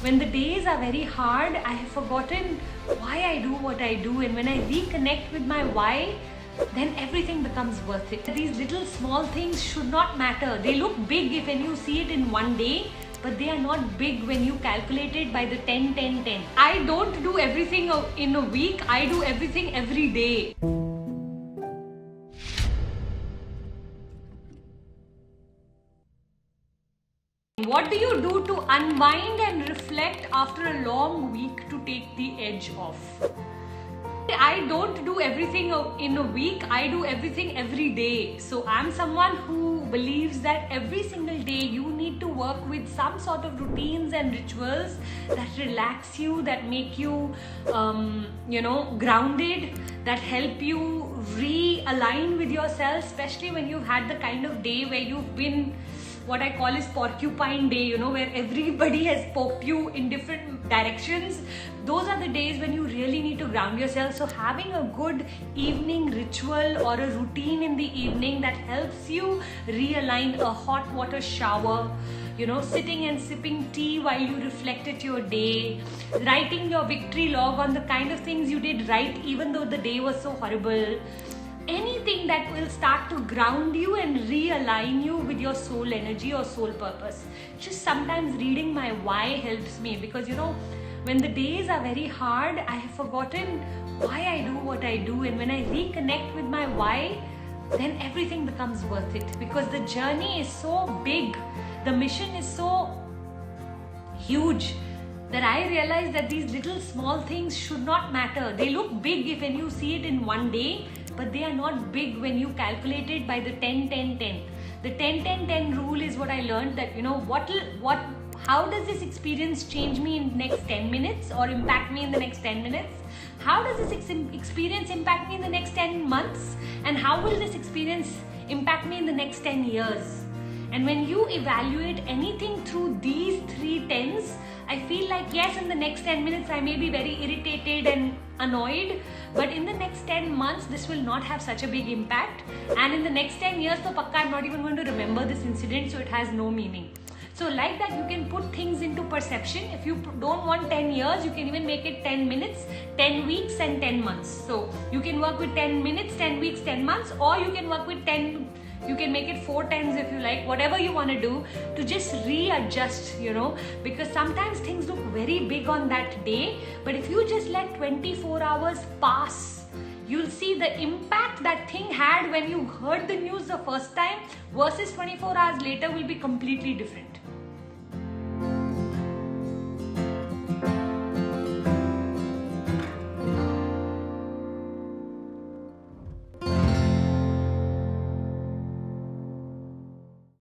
When the days are very hard, I have forgotten why I do what I do, and when I reconnect with my why, then everything becomes worth it. These little small things should not matter. They look big if when you see it in one day, but they are not big when you calculate it by the 10, 10, 10. I don't do everything in a week, I do everything every day. What do you do to unwind and reflect after a long week to take the edge off? I don't do everything in a week, I do everything every day. So I'm someone who believes that every single day you need to work with some sort of routines and rituals that relax you, that make you, grounded, that help you realign with yourself, especially when you've had the kind of day where you've been what I call is porcupine day, where everybody has poked you in different directions. Those are the days when you really need to ground yourself. So having a good evening ritual or a routine in the evening that helps you realign, a hot water shower, sitting and sipping tea while you reflect at your day, writing your victory log on the kind of things you did right even though the day was so horrible. Anything that will start to ground you and realign you with your soul energy or soul purpose. Just sometimes reading my why helps me, because when the days are very hard, I have forgotten why I do what I do, and when I reconnect with my why, then everything becomes worth it, because the journey is so big, the mission is so huge, that I realize that these little small things should not matter. They look big if when you see it in one day, but they are not big when you calculate it by the 10, 10, 10. The 10, 10, 10 rule is what I learned, that how does this experience change me in the next 10 minutes or impact me in the next 10 minutes? How does this experience impact me in the next 10 months? And how will this experience impact me in the next 10 years? And when you evaluate anything through these 3 10s, I feel like yes, in the next 10 minutes I may be very irritated and annoyed, but in the next 10 months this will not have such a big impact, and in the next 10 years so pakka I'm not even going to remember this incident, so it has no meaning. So like that, you can put things into perception. If you don't want 10 years, you can even make it 10 minutes, 10 weeks and 10 months. So you can work with 10 minutes, 10 weeks, 10 months, or you can work with 10, you can make it 4 times if you like, whatever you want to do to just readjust, because sometimes things look very big on that day, but if you just let 24 hours pass, you'll see the impact that thing had when you heard the news the first time versus 24 hours later will be completely different.